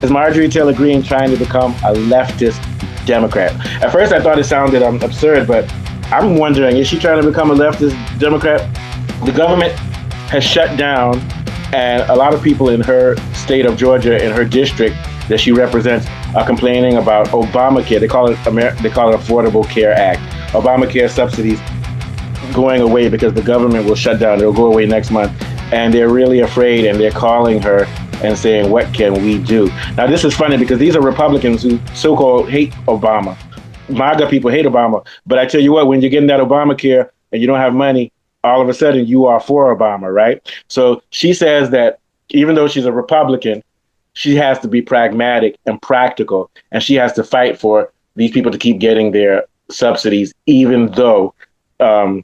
Is Marjorie Taylor Greene trying to become a leftist Democrat? At first, I thought it sounded absurd, but I'm wondering, is she trying to become a leftist Democrat? The government has shut down, and a lot of people in her state of Georgia, in her district that she represents, are complaining about Obamacare. They call it Affordable Care Act. Obamacare subsidies going away because the government will shut down. It'll go away next month. And they're really afraid, and they're calling her and saying, what can we do? Now, this is funny because these are Republicans who so-called hate Obama. MAGA people hate Obama. But I tell you what, when you're getting that Obamacare and you don't have money, all of a sudden you are for Obama, right? So she says that even though she's a Republican, she has to be pragmatic and practical, and she has to fight for these people to keep getting their subsidies, even though um,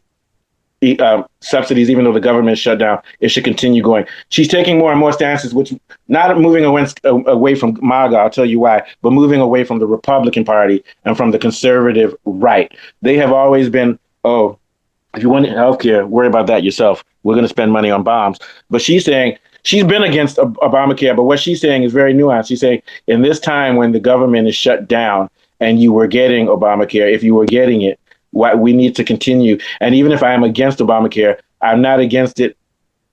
subsidies, even though the government shut down, it should continue going. She's taking more and more stances, which not moving away from MAGA, I'll tell you why, but moving away from the Republican Party and from the conservative right. They have always been, oh, if you want healthcare, worry about that yourself. We're going to spend money on bombs. But she's saying she's been against Obamacare, but what she's saying is very nuanced. She's saying in this time when the government is shut down and you were getting Obamacare, if you were getting it, we need to continue. And even if I am against Obamacare, I'm not against it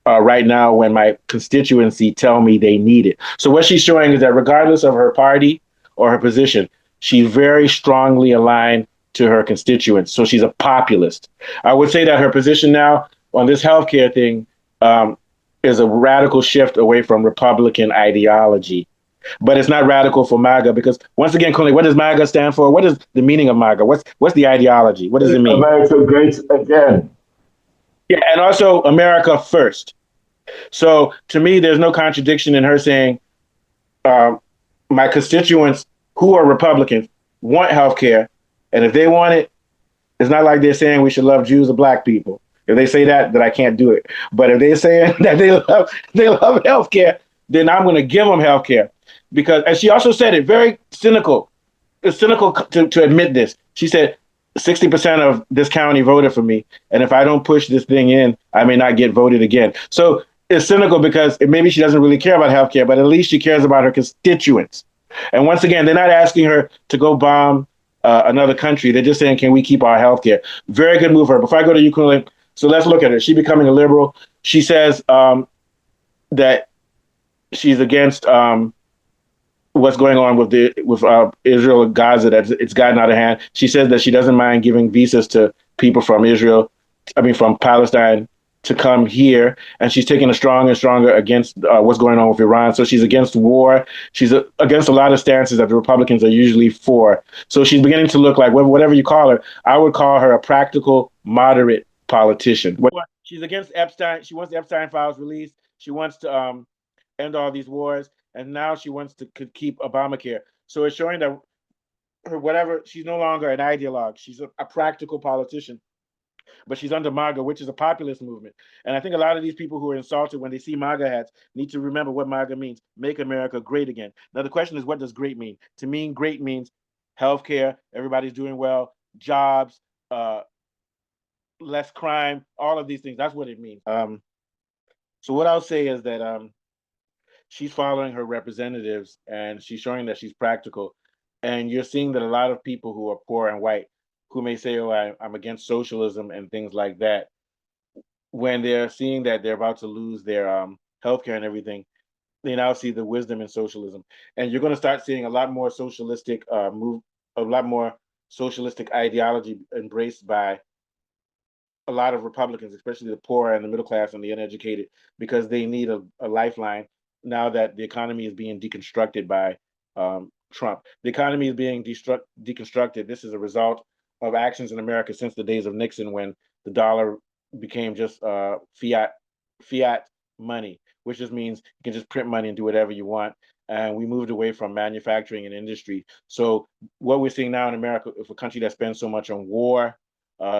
right now when my constituency tell me they need it. So what she's showing is that regardless of her party or her position, she's very strongly aligned to her constituents. So she's a populist. I would say that her position now on this healthcare thing is a radical shift away from Republican ideology. But it's not radical for MAGA because once again, Conley, what does MAGA stand for? What is the meaning of MAGA? What's the ideology? What does it mean? America great again. Yeah, and also America first. So to me, there's no contradiction in her saying uh, my constituents who are Republicans want health care, and if they want it, it's not like they're saying we should love Jews or black people. If they say that, then I can't do it. But if they're saying that they love health care, then I'm going to give them health care. Because, and she also said it very cynical. It's cynical to admit this. She said 60% of this county voted for me, and if I don't push this thing in, I may not get voted again. So it's cynical because maybe she doesn't really care about healthcare, but at least she cares about her constituents. And once again, they're not asking her to go bomb another country. They're just saying, can we keep our healthcare? Very good move for her. Before I go to Ukraine, so let's look at her. She becoming a liberal. She says that she's against what's going on with Israel and Gaza, that it's gotten out of hand. She says that she doesn't mind giving visas to people from from Palestine to come here, and she's taking a stronger and stronger against what's going on with Iran. So she's against war. She's against a lot of stances that the Republicans are usually for. So she's beginning to look like, whatever you call her, I would call her a practical, moderate politician. She's against Epstein. She wants the Epstein files released. She wants to end all these wars, and now she wants to keep Obamacare. So it's showing that whatever, she's no longer an ideologue. She's a practical politician, but she's under MAGA, which is a populist movement. And I think a lot of these people who are insulted when they see MAGA hats need to remember what MAGA means: make America great again. Now the question is, what does great mean? To me, great means healthcare, everybody's doing well, jobs, less crime, all of these things. That's what it means. So what I'll say is that she's following her representatives and she's showing that she's practical. And you're seeing that a lot of people who are poor and white, who may say, oh, I'm against socialism and things like that, when they're seeing that they're about to lose their healthcare and everything, they now see the wisdom in socialism. And you're going to start seeing a lot more socialistic ideology embraced by a lot of Republicans, especially the poor and the middle class and the uneducated, because they need a lifeline now that the economy is being deconstructed by Trump. The economy is being deconstructed. This is a result of actions in America since the days of Nixon, when the dollar became just fiat money, which just means you can just print money and do whatever you want. And we moved away from manufacturing and industry. So what we're seeing now in America, if a country that spends so much on war,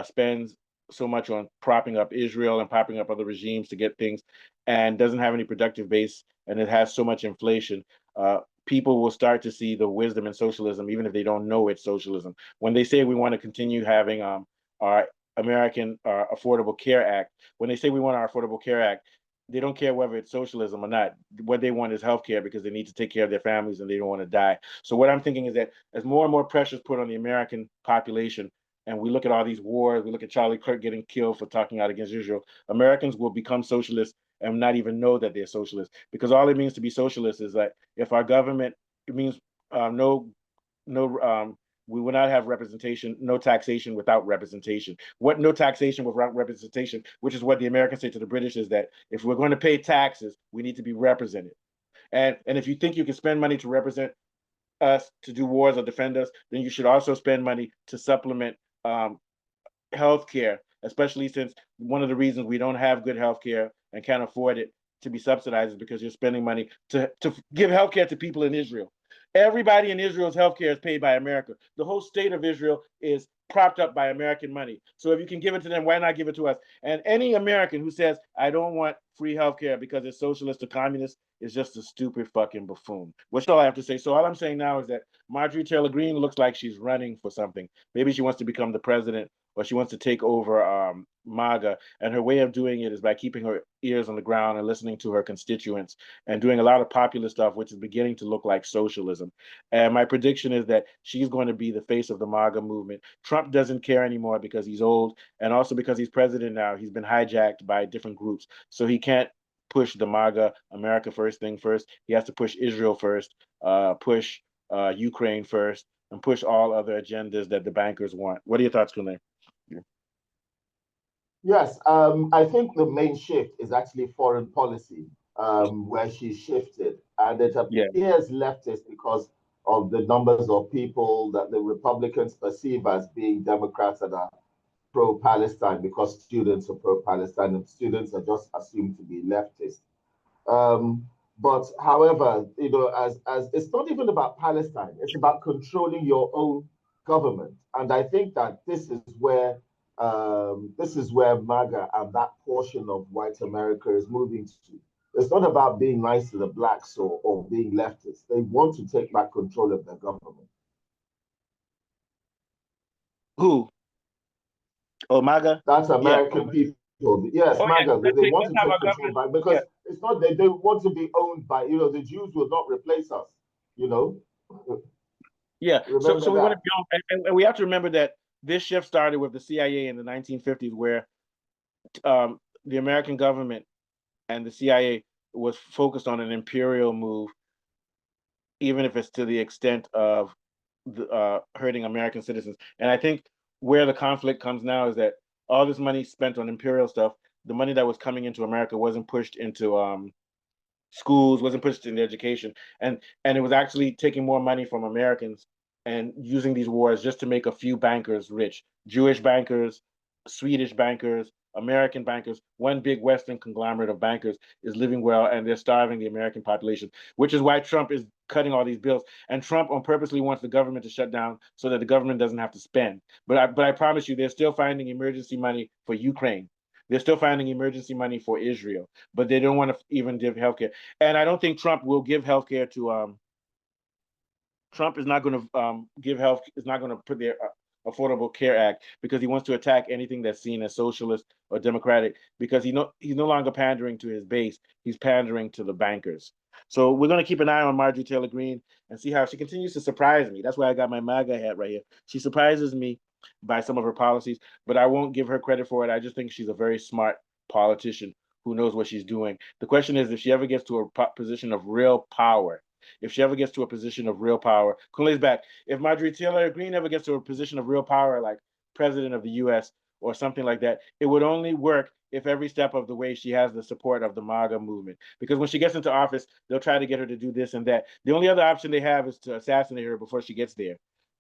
spends so much on propping up Israel and propping up other regimes to get things, and doesn't have any productive base, and it has so much inflation, people will start to see the wisdom in socialism, even if they don't know it's socialism. When they say we want to continue having our American Affordable Care Act, when they say we want our Affordable Care Act, they don't care whether it's socialism or not. What they want is healthcare because they need to take care of their families and they don't want to die. So what I'm thinking is that as more and more pressure is put on the American population, and we look at all these wars, we look at Charlie Kirk getting killed for talking out against Israel, Americans will become socialists and not even know that they're socialists, because all it means to be socialist is that if our government, it means no we will not have representation, no taxation without representation. What no taxation without representation, which is what the Americans say to the British, is that if we're going to pay taxes, we need to be represented. And if you think you can spend money to represent us to do wars or defend us, then you should also spend money to supplement um, healthcare, especially since one of the reasons we don't have good healthcare and can't afford it to be subsidized is because you're spending money to give healthcare to people in Israel. Everybody in Israel's healthcare is paid by America. The whole state of Israel is propped up by American money. So if you can give it to them, why not give it to us? And any American who says, I don't want free healthcare because it's socialist or communist is just a stupid fucking buffoon. What's all I have to say? So all I'm saying now is that Marjorie Taylor Greene looks like she's running for something. Maybe she wants to become the president or she wants to take over MAGA. And her way of doing it is by keeping her ears on the ground and listening to her constituents and doing a lot of populist stuff, which is beginning to look like socialism. And my prediction is that she's going to be the face of the MAGA movement. Trump doesn't care anymore because he's old, and also because he's president now. He's been hijacked by different groups, so he can't push the MAGA America first thing first. He has to push Israel first, push Ukraine first, and push all other agendas that the bankers want. What are your thoughts, Kunle? Yes, I think the main shift is actually foreign policy, where she shifted, and it Yeah. appears leftist because of the numbers of people that the Republicans perceive as being Democrats that are pro-Palestine, because students are pro-Palestine and students are just assumed to be leftist. Um, but however, as it's not even about Palestine, it's about controlling your own government. And I think that this is where MAGA and that portion of white America is moving to. It's not about being nice to the blacks or being leftist. They want to take back control of their government. Who? Oh, MAGA? That's Yeah. American people. Yes, Oh, yeah. MAGA, they want Let's to have take our control government. back Yeah. because it's not they want to be owned by, the Jews will not replace us, you know. Yeah. So Remember we want to that. be on, and we have to remember that this shift started with the CIA in the 1950s, where the American government and the CIA was focused on an imperial move, even if it's to the extent of hurting American citizens. And I think where the conflict comes now is that all this money spent on imperial stuff, the money that was coming into America wasn't pushed into schools, wasn't pushed into education, and it was actually taking more money from Americans and using these wars just to make a few bankers rich. Jewish bankers, Swedish bankers, American bankers, one big Western conglomerate of bankers is living well, and they're starving the American population, which is why Trump is cutting all these bills. And Trump on purposely wants the government to shut down so that the government doesn't have to spend. But I promise you, they're still finding emergency money for Ukraine. They're still finding emergency money for Israel, but they don't want to even give healthcare. And I don't think Trump will give healthcare to Trump is not going to give health, is not going to put their Affordable Care Act because he wants to attack anything that's seen as socialist or democratic because he's no longer pandering to his base. He's pandering to the bankers. So we're going to keep an eye on Marjorie Taylor Greene and see how she continues to surprise me. That's why I got my MAGA hat right here. She surprises me by some of her policies, but I won't give her credit for it. I just think she's a very smart politician who knows what she's doing. The question is if she ever gets to a position of real power, if she ever gets to a position of real power. Kunle's back. If Marjorie Taylor Greene ever gets to a position of real power, like president of the U.S. or something like that, it would only work if every step of the way she has the support of the MAGA movement. Because when she gets into office, they'll try to get her to do this and that. The only other option they have is to assassinate her before she gets there.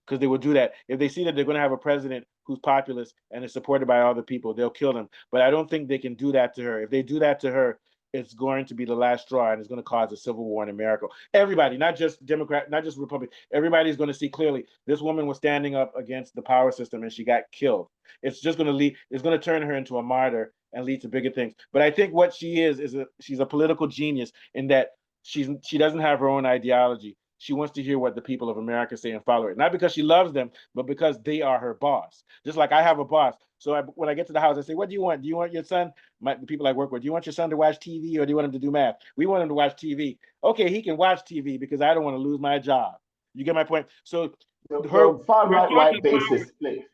Because they will do that. If they see that they're going to have a president who's populist and is supported by all the people, they'll kill them. But I don't think they can do that to her. If they do that to her, it's going to be the last straw and it's going to cause a civil war in America. Everybody, not just Democrat, not just Republican, everybody's going to see clearly this woman was standing up against the power system and she got killed. It's just going to lead, it's going to turn her into a martyr and lead to bigger things. But I think what she is she's a political genius in that she doesn't have her own ideology. she wants to hear what the people of America say and follow it. Not because she loves them, but because they are her boss. Just like I have a boss. So when I get to the house, I say, what do you want? Do you want your son, the people I work with, do you want your son to watch TV or do you want him to do math? We want him to watch TV. Okay, he can watch TV because I don't want to lose my job. You get my point? So her, the far her right source right of base power, is split.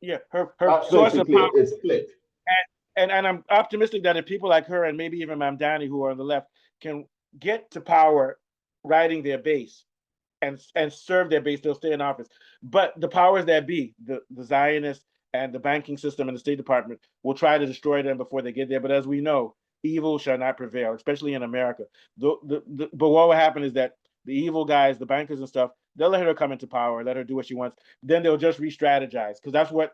yeah, her That's source of basically power. it. It's split. And I'm optimistic that if people like her and maybe even Mamdani, who are on the left, can get to power riding their base and serve their base, they'll stay in office. But the powers that be, the Zionists and the banking system and the State Department, will try to destroy them before they get there. But as we know, evil shall not prevail, especially in America. But what will happen is that the evil guys, the bankers and stuff, they'll let her come into power, let her do what she wants. Then they'll just re-strategize because that's what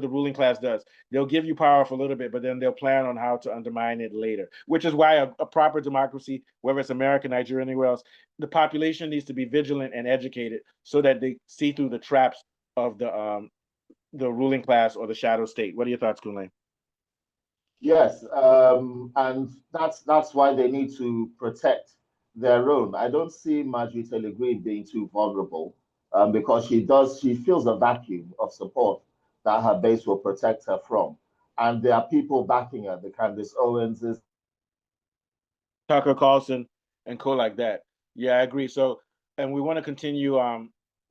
the ruling class does. They'll give you power for a little bit, but then they'll plan on how to undermine it later. Which is why a proper democracy, whether it's America, Nigeria, anywhere else, the population needs to be vigilant and educated so that they see through the traps of the ruling class or the shadow state. What are your thoughts, Kunle? Yes, and that's why they need to protect their own. I don't see Marjorie Taylor Greene being too vulnerable, because she feels a vacuum of support that her base will protect her from, and there are people backing her, the Candace Owenses. Tucker Carlson and co like that. Yeah, I agree. So, and we want to continue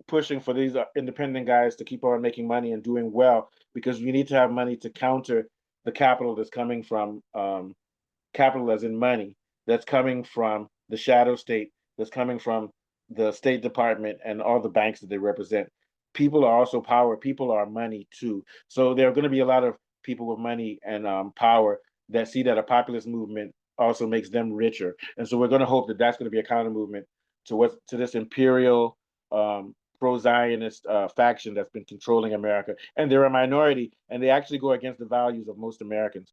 pushing for these independent guys to keep on making money and doing well because we need to have money to counter the capital that's coming from capital as in money that's coming from the shadow state, that's coming from the State Department and all the banks that they represent. People are also power. People are money too. So there are going to be a lot of people with money and power that see that a populist movement also makes them richer. And so we're going to hope that that's going to be a counter movement to this imperial pro-Zionist faction that's been controlling America. And they're a minority, and they actually go against the values of most Americans.